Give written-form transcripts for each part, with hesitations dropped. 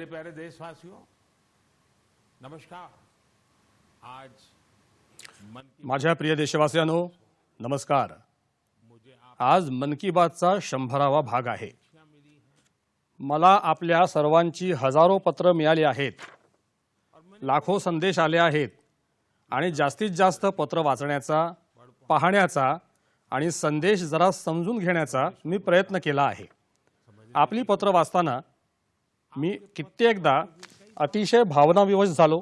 प्यारे देशवासियों, नमस्कार। आज माझ्या प्रिय देशवासियांनो नमस्कार। आज मन की बातचा 100वा भाग आहे। मला आपल्या सर्वांची हजारो पत्र मिळाली आहेत, लाखो संदेश आले आहेत आणि जास्तीत जास्त पत्र वाचण्याचा, पाहण्याचा आणि संदेश जरा समजून घेण्याचा मी प्रयत्न केला आहे। आपली पत्र वाचताना मी कित्येकदा अतिशय भावनाविवश झालो।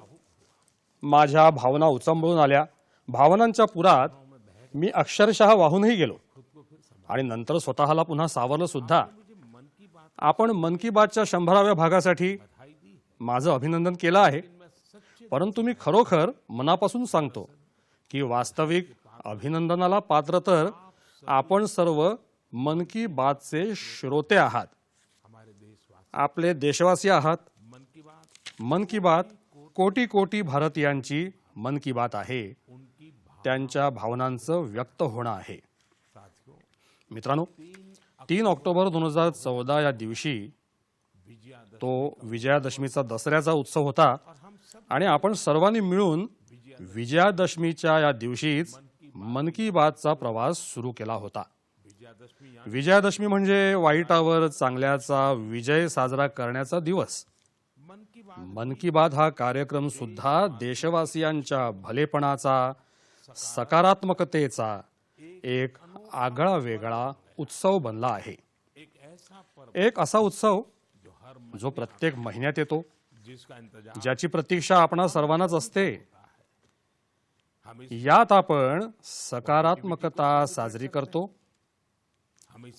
माझ्या भावना उचंबळून आल्या। भावनांच्या पुरात मी अक्षरशः वाहूनही गेलो आणि नंतर स्वतःला पुन्हा सावरलं सुद्धा। आपण मन की बातच्या 100व्या भागासाठी माझं अभिनंदन केलं आहे, परंतु मी खरोखर मनापासून सांगतो की वास्तविक अभिनंदनाला पात्र तर आपण सर्व मन की बातचे श्रोते आहात, आपले देशवासी आहात। मन की बात कोटी कोटी भारतीयांची मन की बात आहे, त्यांच्या भावनांचं व्यक्त होणं आहे। मित्रांनो, 3 ऑक्टोबर 2014 या दिवशी तो विजयादशमीचा दसऱ्याचा उत्सव होता आणि आपण सर्वांनी मिळून विजयादशमीच्या या दिवशीच मन की बातचा प्रवास सुरू केला होता। विजयादशमी म्हणजे वाईटावर चांगल्याचा विजय साजरा करण्याचा दिवस। मन की बात हा कार्यक्रम सुद्धा देशवासियांच्या भलेपणाचा, सकारात्मकतेचा एक आगळा वेगळा उत्सव बनला आहे। एक असा उत्सव जो प्रत्येक महिन्यात येतो, ज्याची प्रतीक्षा आपणा सर्वांनाच असते। यात आपण सकारात्मकता साजरी करतो,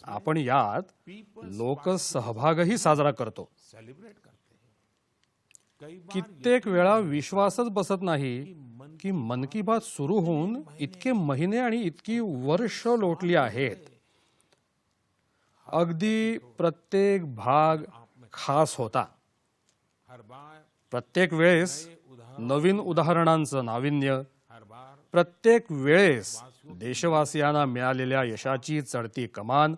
आपण यात लोकसहभागही साजरा करतो। कित्येक वेळा विश्वासच बसत नाही की मन की बात सुरू होऊन इतके महिने आणि इतकी वर्ष लोटली आहेत। अगदी प्रत्येक भाग खास होता। प्रत्येक वेळेस नवीन उदाहरणांचं नाविन्य, प्रत्येक वेळेस देशवासियांना मिळालेल्या यशाची चढती कमान।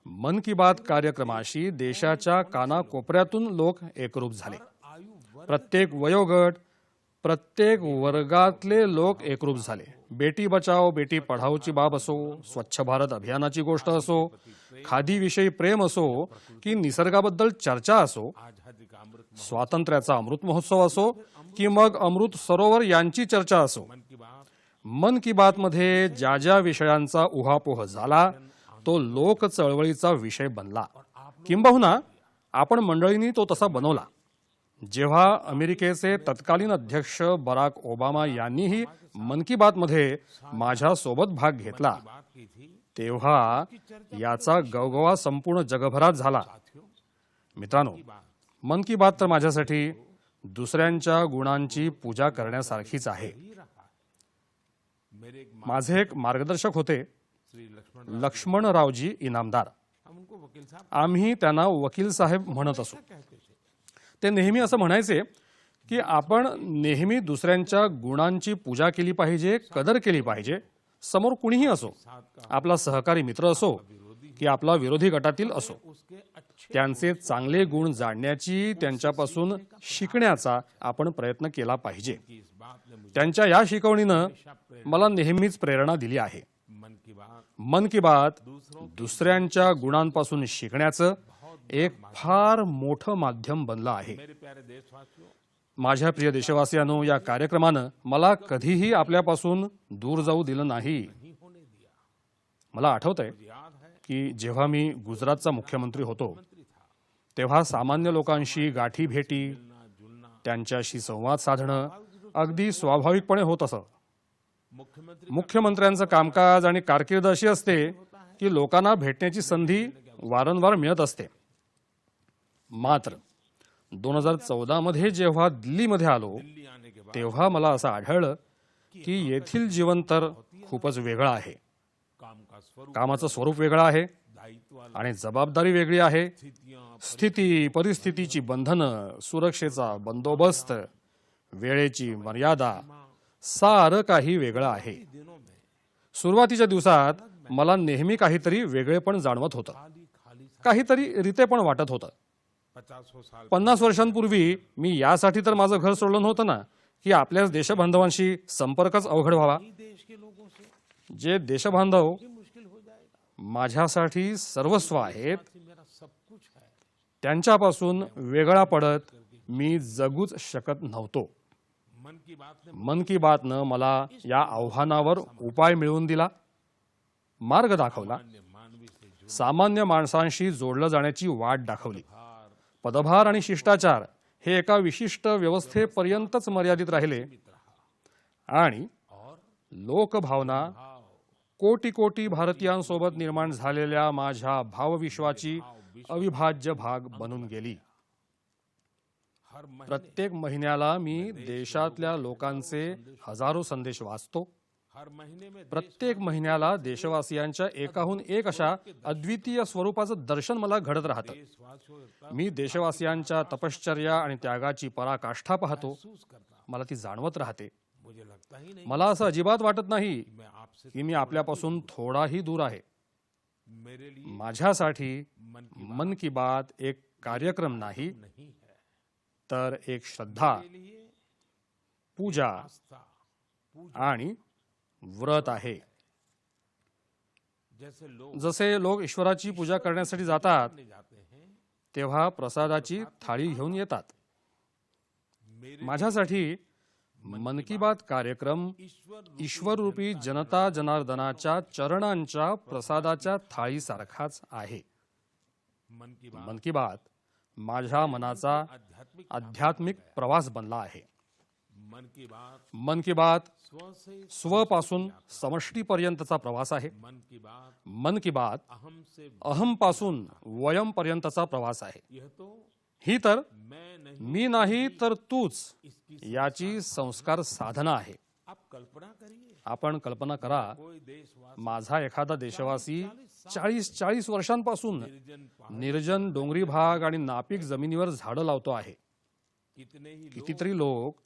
मन की बात कार्यक्रमाशी देशाच्या कानाकोपऱ्यातून लोक एकरूप झाले। प्रत्येक वयोगट, प्रत्येक वर्गातले लोक एकरूप झाले। बेटी बचाओ बेटी पढाओची बाब असो, स्वच्छ भारत अभियानाची गोष्ट असो, खादीविषयी प्रेम असो की निसर्गाबद्दल चर्चा असो, स्वातंत्र्याचा अमृत महोत्सव असो की मग अमृत सरोवर यांची चर्चा असो, मन की बात मध्ये ज्या ज्या विषयांचा उहापोह झाला तो लोक चळवळीचा विषय बनला, किंबहुना आपण मंडळींनी तो तसा बनवला। जेव्हा अमेरिकेचे तत्कालीन अध्यक्ष बराक ओबामा यांनीही मन की बात मध्ये माझ्या सोबत भाग घेतला, तेव्हा याचा गवगवा संपूर्ण जगभरात झाला। मित्रांनो, मन की बात तर माझ्यासाठी दुसऱ्यांच्या गुणांची पूजा करण्यासारखीच आहे। माझे एक मार्गदर्शक होते, लक्ष्मणरावजी इनामदार। आम्ही त्यांना वकील साहेब म्हणत असो। ते नेहमी असं म्हणायचे की आपण नेहमी दुसऱ्यांच्या गुणांची पूजा केली पाहिजे, कदर केली पाहिजे। समोर कुणीही असो, आपला सहकारी मित्र असो की आपला विरोधी गटातील असो, त्यांचे चांगले गुण जाणण्याची, त्यांच्यापासून शिकण्याचा आपण प्रयत्न केला पाहिजे। त्यांच्या या शिकवणीनं मला नेहमीच प्रेरणा दिली आहे। मन की बात दुसऱ्यांच्या गुणांपासून शिकण्याचं एक फार मोठं माध्यम बनलं आहे। माझ्या प्रिय देशवासियांनो, या कार्यक्रमानं मला कधीही आपल्यापासून दूर जाऊ दिलं नाही। मला आठवतंय की जेव्हा मी गुजरातचा मुख्यमंत्री होतो तेव्हा सामान्य लोकांशी गाठी भेटी, त्यांच्याशी संवाद साधणं अगदी स्वाभाविकपणे होत असं। मुख्यमंत्र्यांचं कामकाज आणि कारकीर्द अशी असते की लोकांना भेटण्याची संधी वारंवार मिळत असते। मात्र 2014 मध्ये जेव्हा दिल्लीमध्ये आलो तेव्हा मला असं आढळलं की येथील जीवन तर खूपच वेगळं आहे। कामाचं स्वरूप वेगळं आहे आणि जबाबदारी वेगळी आहे। स्थिती परिस्थितीची बंधनं, सुरक्षेचा बंदोबस्त, वेळेची मर्यादा, सारं काही वेगळं आहे। सुरुवातीच्या दिवसात मला नेहमी काहीतरी वेगळेपण जाणवत होतं, काहीतरी रितेपण वाटत होतं। 50 साल 50 वर्षांपूर्वी मी यासाठी तर माझं घर सोडलं नव्हतं ना, की आपल्याच देशबांधवांशी संपर्कच अवघड व्हावा. देश के लोगों से जे देशबांधव ये मुश्किल हो जाएगा. माझ्यासाठी सर्वस्व आहेत, ये मेरा सब कुछ है. त्यांच्यापासून वेगळा पडत मी जगूच शकत नव्हतो. मन की बात ने मन की बातनं मला या आव्हानावर उपाय मिळवून दिला, मार्ग दाखवला, अन्य मानवी से जुड़ सामान्य माणसांशी जोडलं जाण्याची वाट दाखवली. भार पदभार आणि शिष्टाचार हे एका विशिष्ट व्यवस्थेपर्यंतच मर्यादित राहिले आणि और लोकभावना, भाव कोटी कोटी भारतीयांसोबत निर्माण झालेल्या माझ्या भावविश्वाची अविभाज्य भाग बनून गेली. हर महीने प्रत्येक महिन्याला मी देशातल्या लोकांचे हजारो संदेश वाचतो. हर महीने में प्रत्येक महिन्याला देशवासियांच्या एकाहून एक अशा अद्वितीय स्वरूपाचं दर्शन मला घडत राहतं. देशवासियों का मी देशवासियांच्या तपश्चर्या आणि त्यागाची पराकाष्ठा पाहतो. महसूस करता हूं. मला ती जाणवत राहते. मुझे लगता ही नहीं मला असं अजिबात वाटत नाही कि मैं आपसे की मी आपल्यापासून थोडाही दूर आहे. मेरे लिए माझ्यासाठी मन की मन की बात एक कार्यक्रम नाही, नहीं है. तर एक श्रद्धा, मेरे लिए पूजा आस्था पूजा आणि व्रत आहे. जैसे लोग जसे लोक ईश्वराची पूजा करण्यासाठी जातात करने जाते हैं, तेव्हा प्रसादाची थाळी घेऊन येतात. मेरे माझ्यासाठी मन की बात कार्यक्रम ईश्वर ईश्वररूपी जनता जनार्दनाच्या चरणांच्या प्रसादाच्या थाळीसारखाच आहे. मन की बात मन की बात माझ्या मनाचा आध्यात्मिक आध्यात्मिक प्रवास बनला आहे. मन की बात मन की बात स्व से स्वपासून समष्टीपर्यंतचा प्रवास आहे. मन की बात मन की बात अहम से अहमपासून वयमपर्यंतचा प्रवास आहे. यह तो ही तर मैं नहीं मी नाही तर तूच इसकी याची संस्कार साधना आहे. आप कल्पना करिए, आपण कल्पना करा, कोई देशवासी माझा एखादा देशवासी 40 वर्षांपासून निर्जन पहाड़ निर्जन डोंगरी भाग आणि नापीक जमिनीवर झाडं लावतो आहे. कितने ही लोग कितीतरी लोक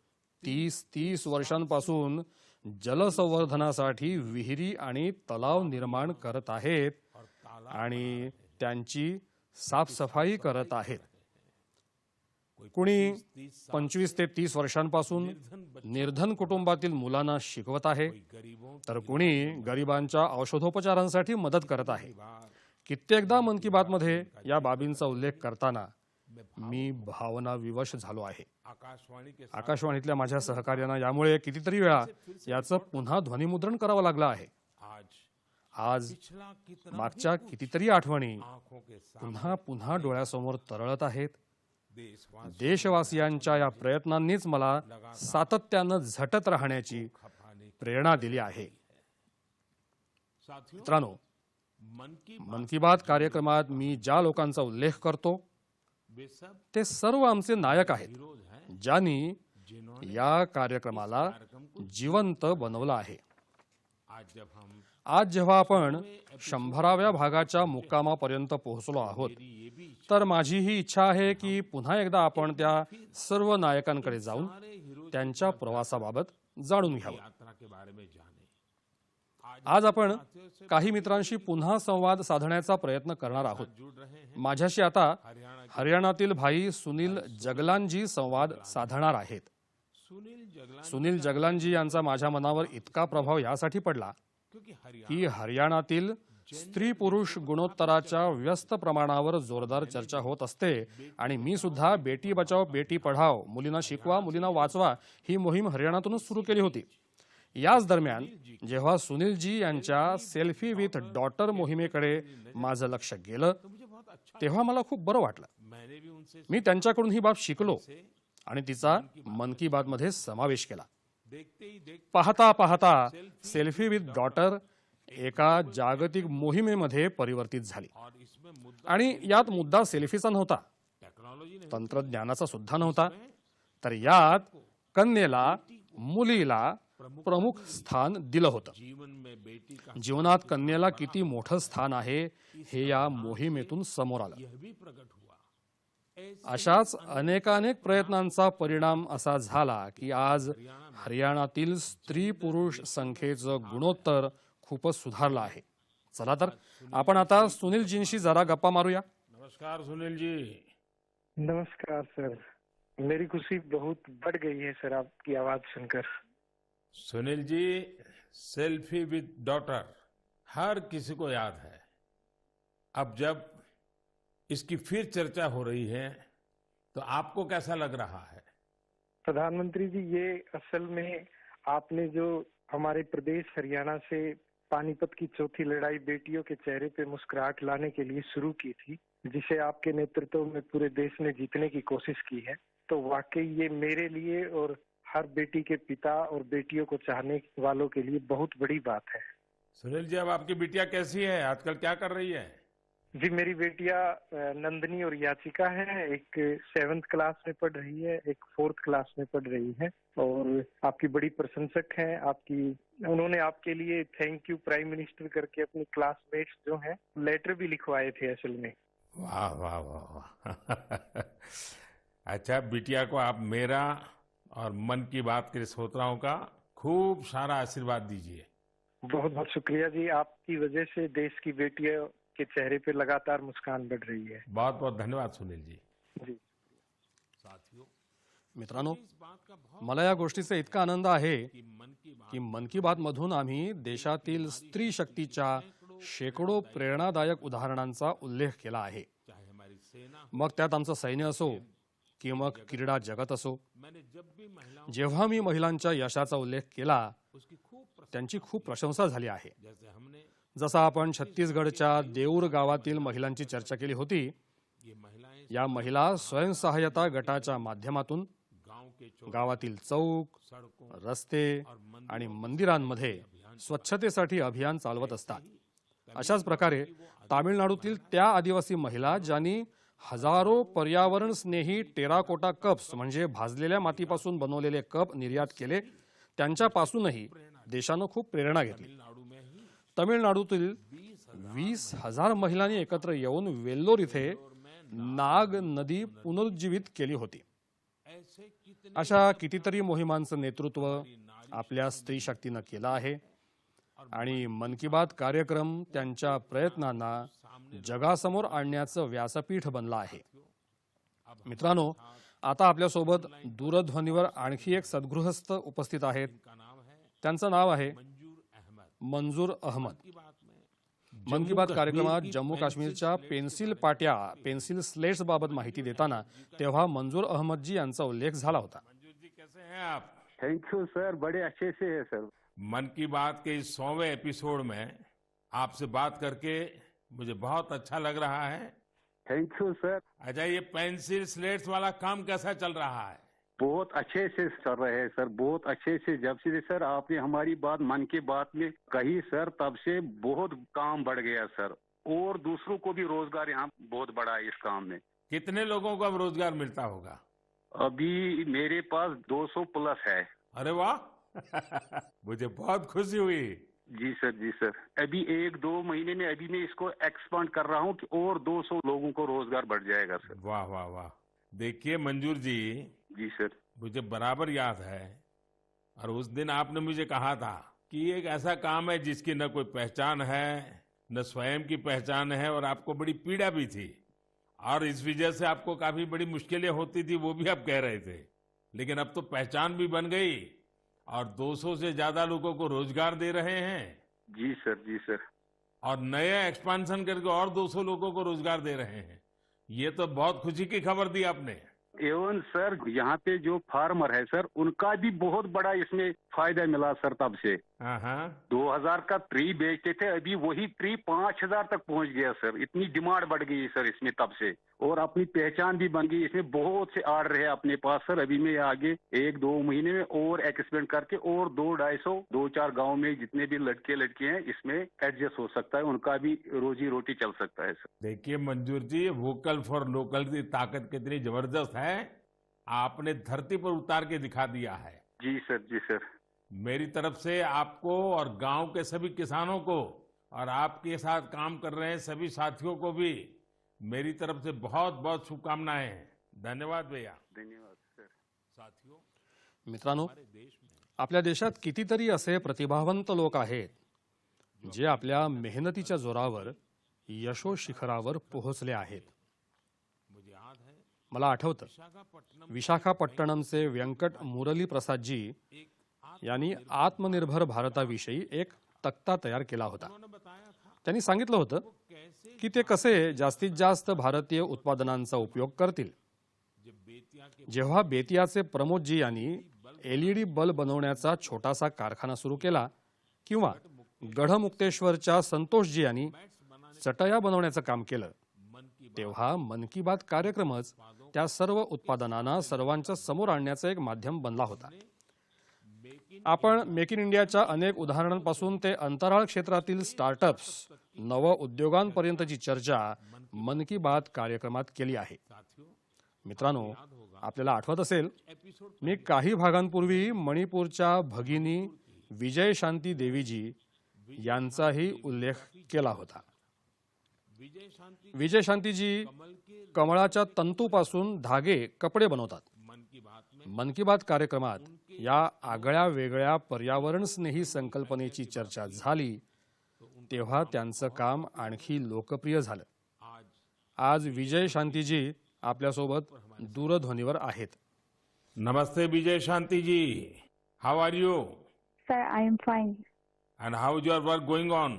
30 वर्षांपासून जलसंवर्धनासाठी विहिरी आणि तलाव निर्माण करत आहेत और तालाब आणि त्यांची साफसफाई करत आहेत. कोई कुणी 30 25 ते 30 वर्षांपासून निर्धन बच्चे, निर्धन कुटुंबातील मुलांना शिकवत आहे, कोई गरीबों तर कुणी गरिबांच्या औषधोपचारांसाठी मदत करत आहे. की बात कित्येकदा मन की बात मध्ये या बाबींचा उल्लेख करताना मी भावना विवश झालो आहे. आकाशवाणी के आकाशवाणीतल्या माझ्या सहकार्यांना यामुळे कितीतरी वेळा याचं पुन्हा ध्वनिमुद्रण करावं लागलं आहे. आज पिछला कितना मागच्या कितीतरी आठवणी आंखों के सामने पुन्हा पुन्हा डोळ्यासमोर तरळत आहेत. देशवासी देशवासियांच्या या प्रयत्नांनीच मला सातत्यानं झटत राहण्याची खपाने प्रेरणा दिली आहे. साथियों, मित्रांनो, मन की मन की बात कार्यक्रमात मी ज्या लोकांचा उल्लेख करतो वे सब ते सर्व आमचे नायक आहेत, हीरोज हैं ज्यांनी जिन्होंने या कार्यक्रमाला कार्यक्रम को जिवंत बनवलं आहे. आज जब हम आज जेव्हा आपण 100व्या भागाच्या मुक्कामापर्यंत पोहोचलो आहोत, मेरी ये भी इच्छा तर माझी ही इच्छा आहे की पुन्हा एकदा आपण त्या सर्व नायकांकडे जाऊन सारे हीरोज त्यांच्या प्रवासाबाबत जाणून घ्यावं. यात्रा के बारे में जाने. आज आपण काही मित्रांशी पुन्हा संवाद साधण्याचा प्रयत्न करणार आहोत. जुड़ रहे हैं माझ्याशी आता हरियाणा के हरियाणातील भाई सुनील जगलानजी संवाद साधणार आहेत. सुनील जगलान, सुनील जगलानजी यांचा माझ्या मनावर इतका प्रभाव यासाठी पडला क्योंकि हरियाणा की हरियाणातील स्त्री पुरुष गुणोत्तराच्या व्यस्त प्रमाणावर जोरदार चर्चा होत असते आणि मी सुद्धा बेटी बचाओ बेटी पढाओ, मुलींना शिकवा मुलींना वाचवा ही मोहीम हरियाणातूनच सुरू केली होती. याच दरम्यान जेव्हा सुनीलजी यांच्या सेल्फी विथ डॉटर मोहिमेकडे माझं लक्ष गेलं, तो मुझे बहुत अच्छा, तेव्हा मला खूप बरं वाटलं. मैंने भी उनसे मी त्यांच्याकडून ही बाब शिकलो से आणि तिचा मन की बात मध्ये समावेश केला. देखते ही देखते पाहता पाहता सेल्फी विथ डॉटर एका जागतिक मोहिमेमध्ये परिवर्तित झाली. और इसमें मुद्दा आणि यात मुद्दा सेल्फीचा नव्हता, टेक्नोलॉजी नहीं, तंत्रज्ञानाचा सुद्धा नव्हता, तर यात कन्येला, मुलीला प्रमुख स्थान दिलं होतं. जीवन में बेटी का जीवनात कन्येला किती मोठं स्थान आहे हे या मोहिमेतून समोर आलं. यह भी प्रकट हुआ. ऐसे अशाच अनेकानेक प्रयत्नांचा परिणाम असा झाला की आज हरियाणातील स्त्री पुरुष संख्येचं गुणोत्तर खूपच सुधारलं आहे. चला तर आपण आता सुनीलजींशी जरा गप्पा मारूया. नमस्कार सुनील जी. नमस्कार सर। मेरी खुशी बहुत बढ़ गई है सर आपकी आवाज सुनकर। सुनील जी, सेल्फी विद डॉटर हर किसी को याद है। अब जब इसकी फिर चर्चा हो रही है तो आपको कैसा लग रहा है? प्रधानमंत्री जी, ये असल में आपने जो हमारे प्रदेश हरियाणा से पानीपत की चौथी लड़ाई बेटियों के चेहरे पे मुस्कुराहट लाने के लिए शुरू की थी, जिसे आपके नेतृत्व में पूरे देश ने जीतने की कोशिश की है, तो वाकई ये मेरे लिए और हर बेटी के पिता और बेटियों को चाहने वालों के लिए बहुत बड़ी बात है। सुनील जी, अब आपकी बिटिया कैसी है? आजकल क्या कर रही है? जी, मेरी बेटियां नंदनी और याचिका है। एक 7th क्लास में पढ़ रही है, एक 4th क्लास में पढ़ रही है और आपकी बड़ी प्रशंसक हैं। उन्होंने आपके लिए थैंक यू प्राइम मिनिस्टर करके अपनी क्लासमेट्स जो हैं लेटर भी लिखवाए थे असल में। वाह वाह वाह वाह। अच्छा, बिटिया को आप मेरा और मन की बात के श्रोताओं का खूब सारा आशीर्वाद दीजिए। बहुत बहुत शुक्रिया जी, आपकी वजह से देश की बेटियों के चेहरे पे लगातार मुस्कान बढ़ रही है। बहुत बहुत धन्यवाद सुनील जी। जी साथियों, मित्रांनो, इस बात का बहुत मला या गोष्टीचा इतका आनंद आहे कि मन की बात की मन की बात मधून आम्ही देशातील स्त्री शक्तीच्या शेकडो प्रेरणादायक उदाहरणांचा उल्लेख केला आहे। चाहे हमारी सेना, मग त्यात आमचं सैन्य असो की मग क्रीडा जगत असो, मैंने जब भी महिलाओं जेव्हा मी महिलांच्या यशाचा उल्लेख केला उसकी खूब त्यांची खूप प्रशंसा झाली आहे। जैसे हमने जसा आपण छत्तीसगडच्या देऊर गावातील महिलांची चर्चा केली होती, ये महिलाएं या महिला स्वयंसहायता गटाच्या माध्यमातून गांव के गावातील चौक, सड़कों रस्ते आणि मंदिरांमध्ये स्वच्छतेसाठी अभियान चालवत असतात। अशाच प्रकारे तामिळनाडूतील त्या आदिवासी महिला ज्यांनी हजारो पर्यावरण स्नेही टेराकोटा कप्स म्हणजे भाजलेल्या मातीपासून बनवलेले कप निर्यात केले, त्यांच्यापासूनही देशानं खूप प्रेरणा घेतली। तमिलनाडु में ही तमिळनाडूतील 20,000 महिलांनी एकत्र येऊन वेल्लोर इथे नाग नदी पुनरुज्जीवित केली होती। ऐसे कितने अशा कितीतरी मोहिमांचं नेतृत्व आपल्या स्त्री शक्तीनं केलं आहे आणि मन की बात कार्यक्रम त्यांच्या प्रयत्नांना जगासमोर आणण्याचं व्यासपीठ बनला आहे। मित्रांनो, आता आपल्यासोबत दूरध्वनीवर आणखी एक सद्गृहस्थ उपस्थित आहेत। का नाम है त्यांचं नाव आहे मंजूर अहमद। मंजूर अहमद। की बात में मन की बात कार्यक्रमात जम्मू काश्मीरच्या पेन्सिल पाट्या, पेन्सिल स्लेट्स बाबत माहिती देताना तेव्हा मंजूर अहमदजी यांचा उल्लेख झाला होता। मंजूर जी, कैसे हैं आप? थैंक यू सर, बड़े अच्छे से है सर। मन की बात के इस 100वें एपिसोड में आपसे बात करके मुझे बहुत अच्छा लग रहा है। Thank you sir. अच्छा, ये पेंसिल स्लेट्स वाला काम कैसा चल रहा है? बहुत अच्छे से चल रहे हैं सर, बहुत अच्छे से। जब से सर आपने हमारी बात मन की बात में कही सर, तब से बहुत काम बढ़ गया सर, और दूसरों को भी रोजगार यहाँ बहुत बड़ा है इस काम में। कितने लोगों को अब रोजगार मिलता होगा? अभी मेरे पास 200 प्लस है। अरे वाह। मुझे बहुत खुशी हुई। जी सर, जी सर। अभी 1-2 महीने में अभी मैं इसको एक्सपांड कर रहा हूँ कि और 200 लोगों को रोजगार बढ़ जाएगा सर। वाह वाह वाह। देखिए मंजूर जी, जी सर। मुझे बराबर याद है, और उस दिन आपने मुझे कहा था कि ये एक ऐसा काम है जिसकी न कोई पहचान है, न स्वयं की पहचान है, और आपको बड़ी पीड़ा भी थी, और इस वजह से आपको काफी बड़ी मुश्किलें होती थी, वो भी आप कह रहे थे। लेकिन अब तो पहचान भी बन गई और 200 से ज्यादा लोगों को रोजगार दे रहे हैं। जी सर, जी सर। और नया एक्सपांशन करके और 200 लोगों को रोजगार दे रहे हैं। ये तो बहुत खुशी की खबर दी आपने। एवं सर, यहाँ पे जो फार्मर है सर, उनका भी बहुत बड़ा इसमें फायदा मिला सर। तब से हाँ 2000 का ट्री बेचते थे, अभी वही ट्री 5000 तक पहुँच गया सर। इतनी डिमांड बढ़ गई सर इसमें तब से, और अपनी पहचान भी बन गई। इसमें बहुत से आर्डर है अपने पास सर। अभी मैं आगे 1-2 महीने में और एक्सपेंड करके और 200-250 2-4 गाँव में जितने भी लड़के लड़के हैं इसमें एडजस्ट हो सकता है, उनका भी रोजी रोटी चल सकता है सर। देखिए मंजूर जी, वोकल फॉर लोकल की ताकत कितनी जबरदस्त है, आपने धरती पर उतार के दिखा दिया है। जी सर, जी सर। मेरी तरफ से आपको और गांव के सभी किसानों को और आपके साथ काम कर रहे हैं सभी साथियों को भी मेरी तरफ से बहुत बहुत शुभकामनाएं हैं। धन्यवाद भैया। धन्यवाद सर। साथियों, मित्रांनो, हमारे देश में आपल्या देशात कितीतरी असे प्रतिभावंत लोक आहेत जे आपल्या मेहनतीच्या जोरावर यशो शिखरावर पोहोचले आहेत। मुझे याद है मला आठवतं विशाखापट्टणमचे व्यंकट मुरली प्रसादजी यांनी आत्मनिर्भर भारताविषयी एक तक्ता तयार केला होता. त्यांनी सांगितलं होतं की ते कसे जास्तीत जास्त भारतीय उत्पादनांचा उपयोग करतील. जेव्हा बेतियाचे प्रमोदजी यांनी LED बल्ब बनवण्याचा छोटासा कारखाना सुरू केला किंवा गढमुक्तेश्वरच्या संतोषजी यांनी चटया बनवण्याचं काम केलं, तेव्हा मन की बात कार्यक्रमच त्या सर्व उत्पादनांना सर्वांच्या समोर आणण्याचं एक माध्यम बनला होता. आपण मेक इन इंडियाच्या अनेक उदाहरणांपासून ते अंतराळ क्षेत्रातील स्टार्टअप्स नव उद्योगांपर्यंतची चर्चा मन की बात कार्यक्रमात केली आहे. मित्रांनो, आपल्याला आठवत असेल मी काही भागांपूर्वी मणिपूरच्या भगिनी विजयशांती देवीजी यांचाही उल्लेख केला होता. विजयशांतीजी कमळाच्या तंतूपासून धागे कपडे बनवतात. मन की बात कार्यक्रमात या आगळ्या वेगळ्या पर्यावरण स्नेही संकल्पनेची चर्चा झाली तेव्हा त्यांचं काम आणखी लोकप्रिय झालं. आज विजयशांतीजी आपल्यासोबत दूरध्वनीवर आहेत. नमस्ते Vijay Shanti ji, how are you? Sir, I am fine. And how is your work going on?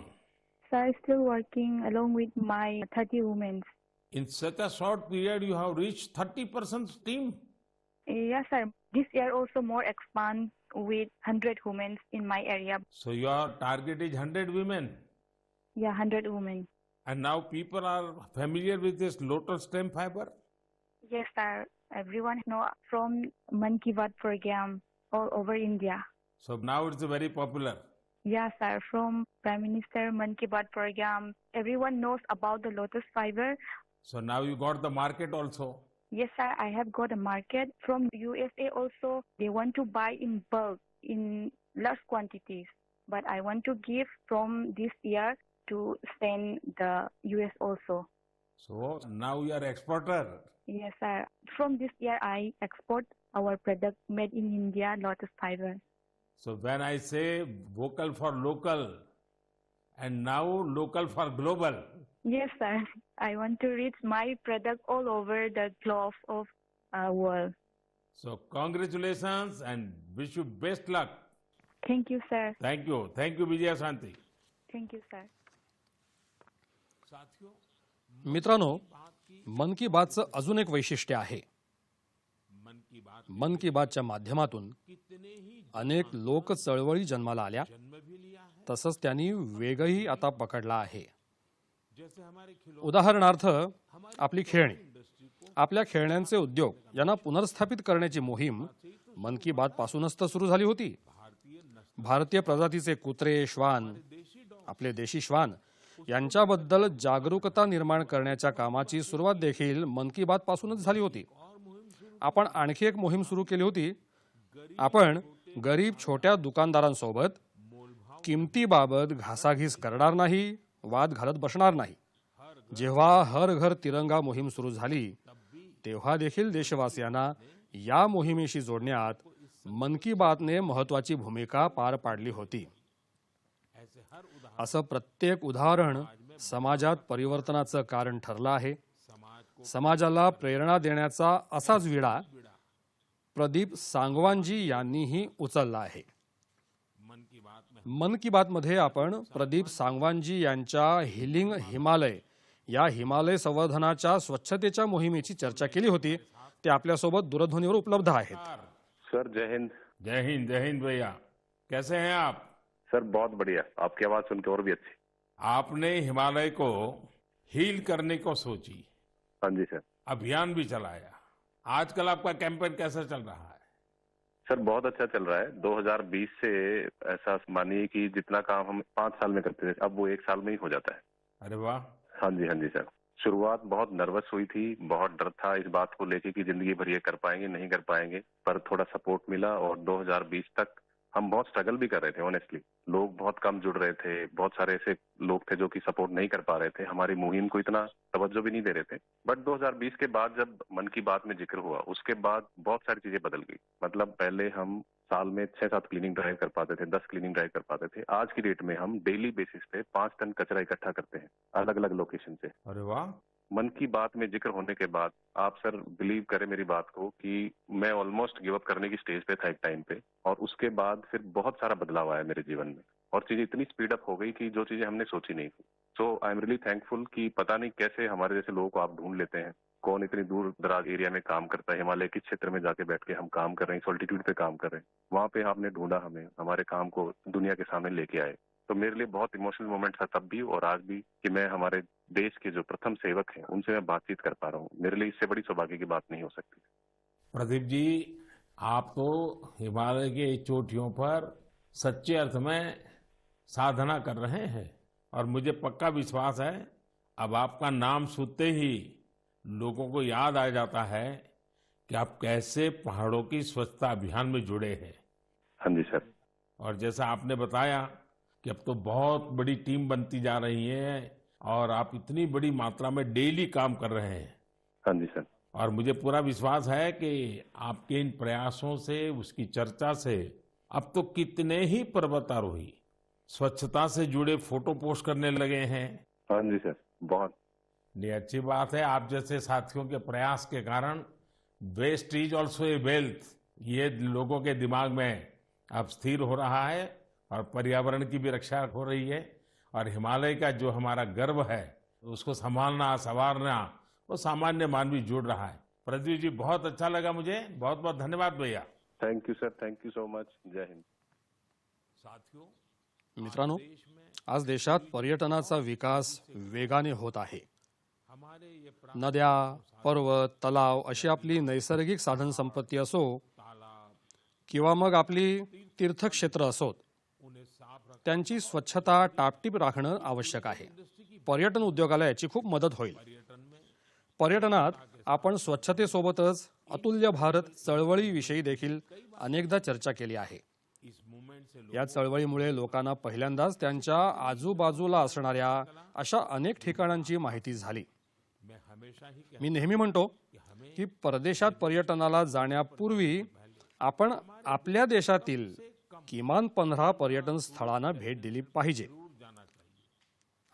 Sir, still working along with my 30 women. In such a short period you have reached 30% team. Yes, sir. This year also more expand with 100 women in my area. So your target is 100 women. Yeah, 100 women. And now people are familiar with this lotus stem fiber. Yes, sir. Everyone know from Man Ki Baat program all over India. So now it's very popular. Yes, sir. From Prime Minister Man Ki Baat program, everyone knows about the lotus fiber. So now you got the market also. Yes, sir. I have got a market from USA also. They want to buy in bulk in large quantities. But I want to give from this year to send the US also. So now you are exporter. Yes, sir. From this year, I export our product made in India, lotus fiber. So when I say vocal for local and now local for global. Yes, sir. I want to reach my product all over the globe of world. So congratulations and wish you best luck. Thank you, sir. Thank you. Thank you, Vijaya Shanti. Thank you, sir. मित्रांनो, मन की बातचं अजून एक वैशिष्ट्य आहे. मन की बातच्या माध्यमातून अनेक लोक चळवळी जन्माला आल्या, तसंच त्यांनी वेगही आता पकडला आहे. उदाहरणार्थ आपली खेळणी, आपल्या खेळण्यांचे उद्योग यांना पुनर्स्थापित करण्याची मोहीम मन की बात पासूनच तर सुरू झाली होती. भारतीय प्रजातीचे कुत्रे, श्वान, आपले देशी श्वान यांच्याबद्दल जागरूकता निर्माण करण्याच्या कामाची सुरुवात देखील मन की बात पासूनच झाली होती. आपण आणखी एक मोहीम सुरू केली होती. आपण गरीब छोट्या दुकानदारांसोबत किमतीबाबत घासाघीस करणार नाही, वाद घालत बसणार नाही. जेव्हा हर घर तिरंगा मोहीम सुरू झाली तेव्हा देखील देशवासियांना या मोहिमेशी जोडण्यात मन की बातने महत्वाची भूमिका पार पाडली होती. असं प्रत्येक उदाहरण समाजात परिवर्तनाचं कारण ठरलं आहे. समाजाला प्रेरणा देण्याचा असाच विडा प्रदीप सांगवानजी यांनीही उचलला आहे. मन की बात मध्ये आपण प्रदीप सांगवानजी यांच्या हिलिंग हिमालय या हिमालय संवर्धनाच्या स्वच्छतेच्या मोहिमेची चर्चा केली होती. ते आपल्यासोबत दूरध्वनीवर उपलब्ध आहेत. सर जय हिंद. जय हिंद, जय हिंद भैया. कैसे हैं आप? सर बहुत बढ़िया, आपकी आवाज सुन के और भी अच्छी. आपने हिमालय को हील करने को सोची, हाँ जी सर. अभियान भी चलाया. आजकल आपका कैंपेन कैसा चल रहा है? सर बहुत अच्छा चल रहा है. 2020 से ऐसा मानिए कि जितना काम हम 5 साल में करते थे अब वो 1 साल में ही हो जाता है. अरे वाह. हाँ जी सर. शुरुआत बहुत नर्वस हुई थी, बहुत डर था इस बात को लेके कि जिंदगी भर ये कर पाएंगे नहीं कर पाएंगे, पर थोड़ा सपोर्ट मिला और 2020 तक हम बहुत स्ट्रगल भी कर रहे थे. ऑनेस्टली लोग बहुत कम जुड़ रहे थे, बहुत सारे ऐसे लोग थे जो कि सपोर्ट नहीं कर पा रहे थे, हमारी मुहिम को इतना तवज्जो भी नहीं दे रहे थे. बट 2020 के बाद जब मन की बात में जिक्र हुआ उसके बाद बहुत सारी चीजें बदल गई. मतलब पहले हम साल में 6-7 क्लीनिंग ड्राइव कर पाते थे, 10 क्लीनिंग ड्राइव कर पाते थे. आज की डेट में हम डेली बेसिस पे 5 टन कचरा इकट्ठा करते हैं अलग अलग लोकेशन से. अरे वाह. मन की बात में जिक्र होने के बाद आप सर बिलीव करें मेरी बात को कि मैं ऑलमोस्ट गिव अप करने की स्टेज पे था एक टाइम पे, और उसके बाद फिर बहुत सारा बदलाव आया मेरे जीवन में और चीजें इतनी स्पीड अप हो गई कि जो चीजें हमने सोची नहीं थी। So I am really thankful कि पता नहीं कैसे हमारे जैसे लोगों को आप ढूंढ लेते हैं, कौन इतनी दूर दराज एरिया में काम करता है, हिमालय के क्षेत्र में जाके बैठ के हम काम कर रहे हैं, सॉल्टिट्यूड पे काम कर रहे हैं, वहां पे आपने ढूंढा हमें, हमारे काम को दुनिया के सामने लेके आए। तो मेरे लिए बहुत इमोशनल मोमेंट था तब भी और आज भी कि मैं हमारे देश के जो प्रथम सेवक हैं उनसे मैं बातचीत कर पा रहा हूँ। मेरे लिए इससे बड़ी सौभाग्य की बात नहीं हो सकती। प्रदीप जी, आप तो हिमालय के चोटियों पर सच्चे अर्थ में साधना कर रहे हैं और मुझे पक्का विश्वास है अब आपका नाम सुनते ही लोगों को याद आ जाता है कि आप कैसे पहाड़ों की स्वच्छता अभियान में जुड़े हैं। हाँ जी सर। और जैसा आपने बताया कि अब तो बहुत बड़ी टीम बनती जा रही है और आप इतनी बड़ी मात्रा में डेली काम कर रहे हैं। हाँ जी सर। और मुझे पूरा विश्वास है कि आपके इन प्रयासों से, उसकी चर्चा से अब तो कितने ही पर्वतारोही स्वच्छता से जुड़े फोटो पोस्ट करने लगे हैं। हाँ जी सर, बहुत। ये अच्छी बात है। आप जैसे साथियों के प्रयास के कारण waste is also a wealth, ये लोगों के दिमाग में अब स्थिर हो रहा है और पर्यावरण की भी रक्षा हो रही है और हिमालय का जो हमारा गर्व है उसको संभालना, संवारना, वो सामान्य मानवी जुड़ रहा है। प्रदीप जी, बहुत अच्छा लगा मुझे। बहुत बहुत धन्यवाद भैया। Thank you sir, thank you so much. जय हिंद। साथियों, मित्रांनो, आज देशात पर्यटनाचा विकास वेगाने होत आहे। नद्या, पर्वत, तलाव अशी आपली नैसर्गिक साधन संपत्ती असो किंवा मग आपली तीर्थक्षेत्र असोत, त्यांची स्वच्छता टापटीप राखणं आवश्यक आहे। पर्यटन उद्योगाला याची खूप मदत होईल। पर्यटनात आपण स्वच्छतेसोबतच अतुल्य भारत चळवळीविषयी देखील अनेकदा चर्चा केली आहे। या चळवळीमुळे लोकांना पहिल्यांदाच त्यांच्या आजूबाजूला असणाऱ्या अशा अनेक ठिकाणांची माहिती झाली। मी नेहमी म्हणतो की परदेशात पर्यटनाला जाण्यापूर्वी आपण आपल्या देशातील किमान 15 पर्यटन स्थळांना भेट दिली पाहिजे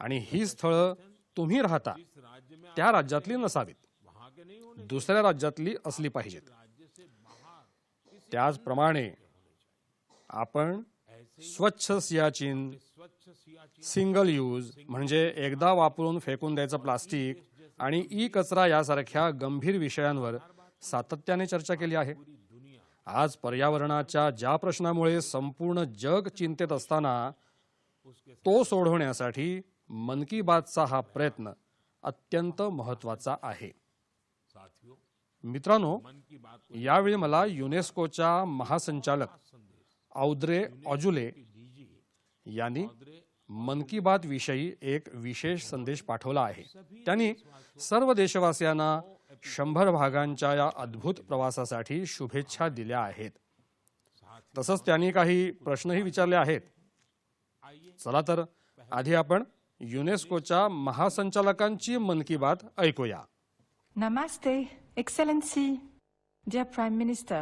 आणि ही स्थळं तुम्ही राहता त्या राज्यातली नसावीत, दुसऱ्या राज्यातली असली पाहिजेत। त्याचप्रमाणे आपण स्वच्छ सियाचीन, सिंगल यूज म्हणजे एकदा वापरून फेकून द्यायचं प्लास्टिक आणि ई कचरा यासारख्या गंभीर विषयांवर सातत्याने चर्चा केली आहे। आज पर्यावरणाच्या ज्या प्रश्नामुळे संपूर्ण जग चिंतेत असताना तो सोडवण्यासाठी मन की बातचा हा प्रयत्न अत्यंत महत्त्वाचा आहे। मित्रांनो, यावेळी मला युनेस्कोच्या महासंचालक औद्रे ऑजुले यांनी मन की बात विषयी एक विशेष संदेश पाठवला आहे। त्यांनी सर्व देशवासियांना 100 भागांच्या या अद्भुत प्रवासासाठी शुभेच्छा दिल्या आहेत। तसंच त्यांनी काही प्रश्नही विचारले आहेत। चला तर आधी आपण युनेस्कोच्या महासंचालकांची मन की बात ऐकूया। Namaste, Excellency, dear Prime Minister.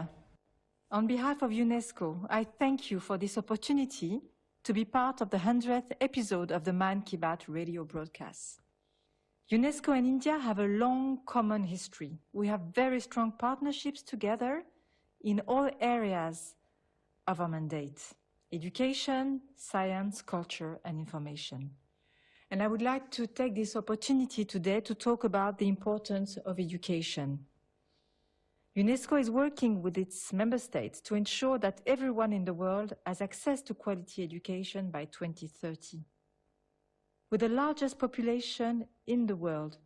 On behalf of UNESCO, I thank you for this opportunity to be part of the 100th episode of the Man Ki Baat radio broadcast. UNESCO and India have a long common history. We have very strong partnerships together in all areas of our mandate: education, science, culture, and information. And I would like to take this opportunity today to talk about the importance of education. UNESCO is working with its member states to ensure that everyone in the world has access to quality education by 2030. With the largest population in the world,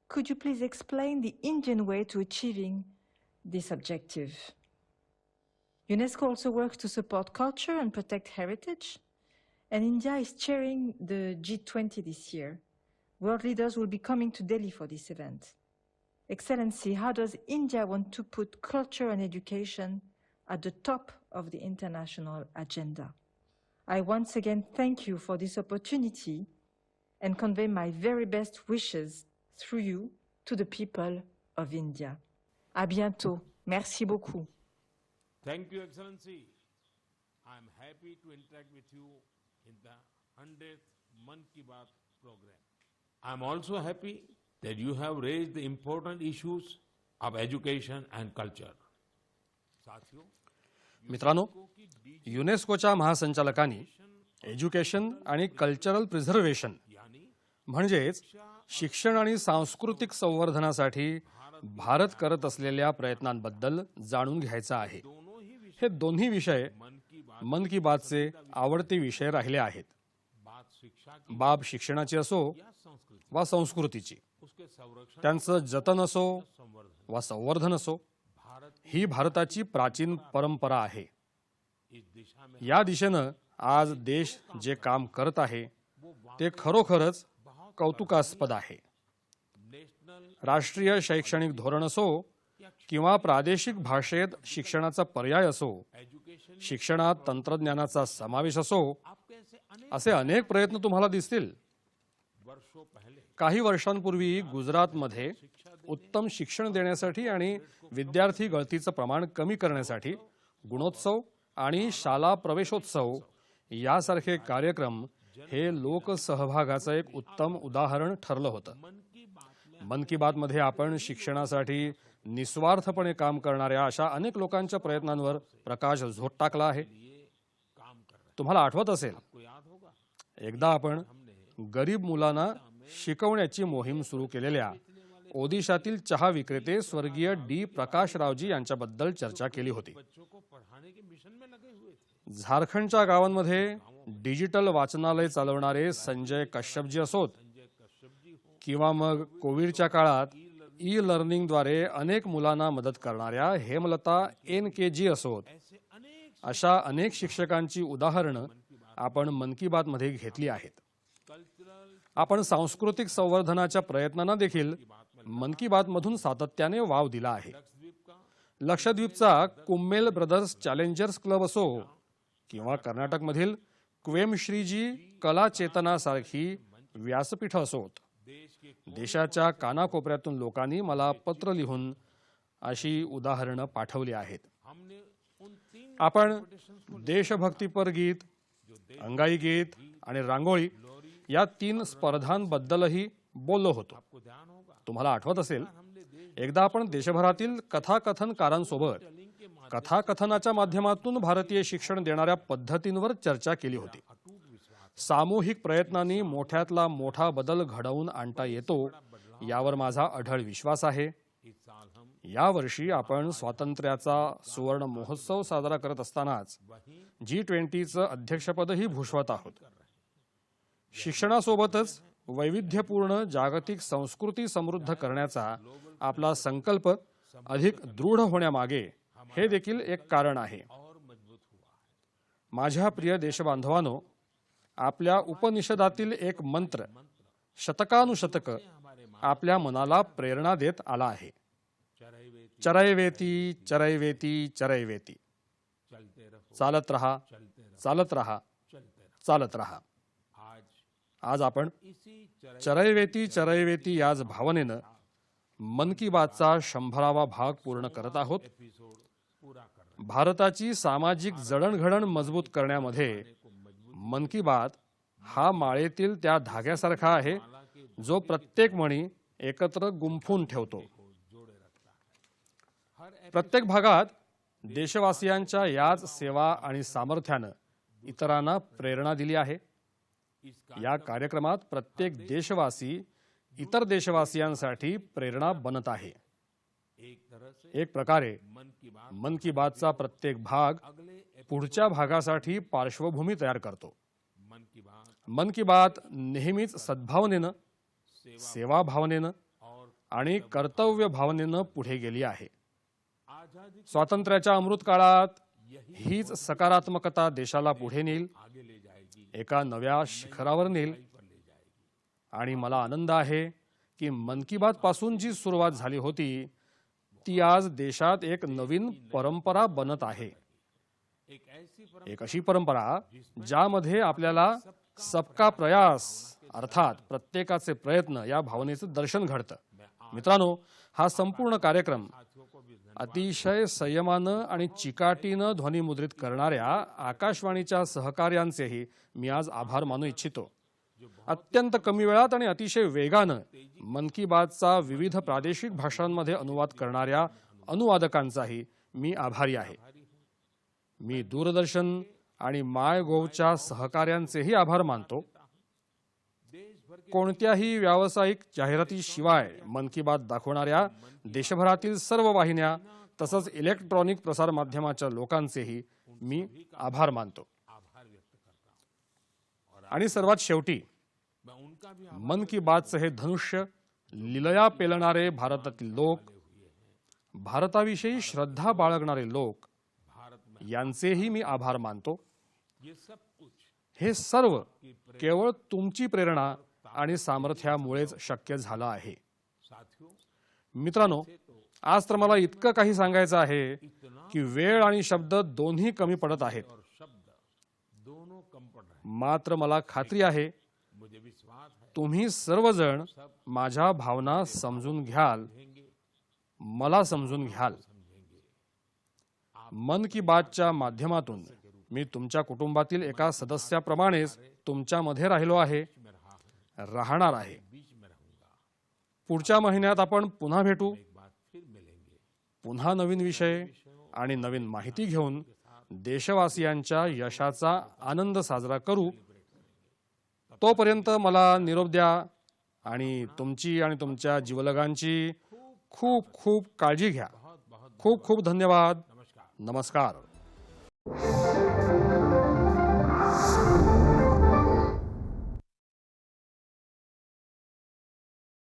could you please explain the Indian way to achieving this objective? UNESCO also works to support culture and protect heritage, and India is chairing the G20 this year. World leaders will be coming to Delhi for this event. Excellency, how does India want to put culture and education at the top of the international agenda? I once again thank you for this opportunity and convey my very best wishes through you to the people of India. À bientôt. Merci beaucoup. Thank you, Excellency. I am happy to interact with you in the 100th Man Ki Baat program. I am also happy that you have raised the important issues of education and culture. साथियों, मित्रांनो, युनेस्कोच्या महासंचालकांनी education आणि cultural preservation म्हणजेच शिक्षण आणि सांस्कृतिक संवर्धनासाठी भारत करत असलेल्या प्रयत्नांबद्दल जाणून घ्यायचं आहे. हे दोन्ही विषय मन की बातचे आवडते विषय राहिले आहेत. बाब शिक्षणाची असो वा संस्कृतीची, त्यांचं जतन असो वा संवर्धन असो, ही भारताची प्राचीन परंपरा आहे. या दिशेनं आज देश जे काम करत आहे ते खरोखरच कौतुकास्पद आहे. राष्ट्रीय शैक्षणिक धोरण असो किंवा प्रादेशिक भाषेत शिक्षणाचा पर्याय असो, शिक्षणात तंत्रज्ञानाचा समावेश असो, असे अनेक प्रयत्न तुम्हाला दिसतील. काही वर्षांपूर्वी गुजरातमध्ये उत्तम शिक्षण देण्यासाठी आणि विद्यार्थी गळतीचं प्रमाण कमी करण्यासाठी गुणोत्सव आणि शाला प्रवेशोत्सव यासारखे कार्यक्रम हे लोकसहभागाचं एक उत्तम उदाहरण ठरलं होतं. मन की बात मध्ये आपण शिक्षणासाठी निस्वार्थपणे काम करणाऱ्या अशा अनेक लोकांच्या प्रयत्नांवर प्रकाश झोत टाकला आहे. तुम्हाला आठवत असेल, एकदा आपण गरीब मुलांना शिकवण्याची मोहीम सुरू केलेल्या ओदिशातील चहा विक्रेते स्वर्गीय डी प्रकाशरावजी यांच्याबद्दल चर्चा केली होती. झारखंडच्या गावांमध्ये डिजिटल वाचनालय चालवणारे संजय कश्यपजी असोत किंवा मग कोविडच्या काळात ई लर्निंगद्वारे अनेक मुलांना मदत करणाऱ्या हेमलता NKG असोत, अशा अनेक शिक्षकांची उदाहरणं आपण मन की बात मध्ये घेतली आहेत. आपण सांस्कृतिक संवर्धनाच्या प्रयत्नांना देखील मन की बात मधून सातत्याने वाव दिला आहे. लक्षद्वीपचा कुम्मेल ब्रदर्स चॅलेंजर्स क्लब असो किंवा कर्नाटकमधील क्वेमश्रीजी कला चेतना सारखी व्यासपीठ असोत, देशाच्या कानाकोपऱ्यातून लोकांनी मला पत्र लिहून अशी उदाहरणं पाठवली आहेत. आपण देशभक्तीपर गीत, अंगाई गीत आणि रांगोळी या 3 स्पर्धांबद्दलही बोललो होतो. तुम्हाला आठवत असेल, एकदा आपण देशभरातील कथाकथनकारांसोबत कथाकथनाच्या माध्यमातून भारतीय शिक्षण देणाऱ्या पद्धतींवर चर्चा केली होती. सामूहिक प्रयत्नांनी मोठ्यातला मोठा बदल घडवून आणता येतो यावर माझा अढळ विश्वास आहे. यावर्षी आपण स्वातंत्र्याचा सुवर्ण महोत्सव साजरा करत असतानाच G20चं अध्यक्षपदही भूषवत आहोत. शिक्षणासोबतच वैविध्यपूर्ण जागतिक संस्कृती समृद्ध करण्याचा आपला संकल्प अधिक दृढ होण्यामागे हे देखील एक कारण आहे. माझ्या प्रिय देशबांधवांनो, आपल्या उपनिषदातील एक मंत्र शतकानुशतक आपल्या मनाला प्रेरणा देत आला आहे. चरैवेती चरैवेती चरैवेती, चालत रहा चालत रहा चालत रहा. आज आपण चरैवेती चरैवेती याच भावनेनं मन की बातचा 100वा भाग पूर्ण करत आहोत. भारताची सामाजिक जडणघडण मजबूत करण्यामध्ये मन की बात हा माळेतील त्या धाग्यासारखा आहे जो प्रत्येक मणी एकत्र गुंफून ठेवतो. प्रत्येक भागात देशवासियांच्या याच सेवा आणि सामर्थ्यानं इतरांना प्रेरणा दिली आहे. या कार्यक्रमात प्रत्येक देशवासी इतर देशवासियांसाठी प्रेरणा बनत आहे. एक प्रकारे मन की बातचा प्रत्येक भाग पुढच्या भागासाठी पार्श्वभूमी तयार करतो. मन की बात नेहमीच सद्भावनेनं, सेवा भावनेनं आणि कर्तव्य भावनेनं पुढे गेली आहे. स्वातंत्र्याच्या अमृत काळात हीच सकारात्मकता देशाला पुढे नेईल, एका नव्या शिखरावर नेईल. आणि मला आनंद आहे की मन की बात पासून जी सुरुवात झाली होती ती आज देशात एक नवीन परंपरा बनत आहे. एक अशी परंपरा ज्यामध्ये आपल्याला सबका प्रयास अर्थात प्रत्येकाचे प्रयत्न या भावनेचं दर्शन घडतं. मित्रांनो, हा संपूर्ण कार्यक्रम अतिशय संयमानं आणि चिकाटीनं ध्वनिमुद्रित करणाऱ्या आकाशवाणीच्या सहकार्यांचेही मी आज आभार मानू इच्छितो. अत्यंत कमी वेळात आणि अतिशय वेगानं मन की बातचा विविध प्रादेशिक भाषांमध्ये अनुवाद करणाऱ्या अनुवादकांचाही मी आभारी आहे. मी दूरदर्शन आणि माय गोव्हच्या सहकाऱ्यांचेही आभार मानतो. कोणत्याही व्यावसायिक जाहिरातीशिवाय मन की बात दाखवणाऱ्या देशभरातील सर्व वाहिन्या तसंच इलेक्ट्रॉनिक प्रसार माध्यमाच्या लोकांचेही मी आभार मानतो. आणि सर्वात शेवटी मन की बातचं हे धनुष्य लिलया पेलणारे भारतातील लोक, भारताविषयी श्रद्धा बाळगणारे लोक यांचेही मी आभार मानतो. हे सर्व केवळ तुमची प्रेरणा आणि सामर्थ्यामुळेच शक्य झालं आहे. मित्रांनो, आज तर मला इतकं काही सांगायचं आहे की वेळ आणि शब्द दोन्ही कमी पडत आहेत. मात्र मला खात्री आहे तुम्ही सर्वजण माझ्या भावना समजून घ्याल, मला समजून घ्याल. मन की बातच्या माध्यमातून मी तुमच्या कुटुंबातील एका सदस्याप्रमाणेच तुमच्यामध्ये राहिलो आहे, राहणार आहे. पुढच्या महिन्यात आपण पुन्हा भेटू, पुन्हा नवीन विषय आणि नवीन माहिती घेऊन देशवासियांच्या यशाचा आनंद साजरा करू. तोपर्यंत मला निरोप द्या आणि तुमची आणि तुमच्या जीवलगांची खूप खूप काळजी घ्या. खूप खूप धन्यवाद. नमस्कार.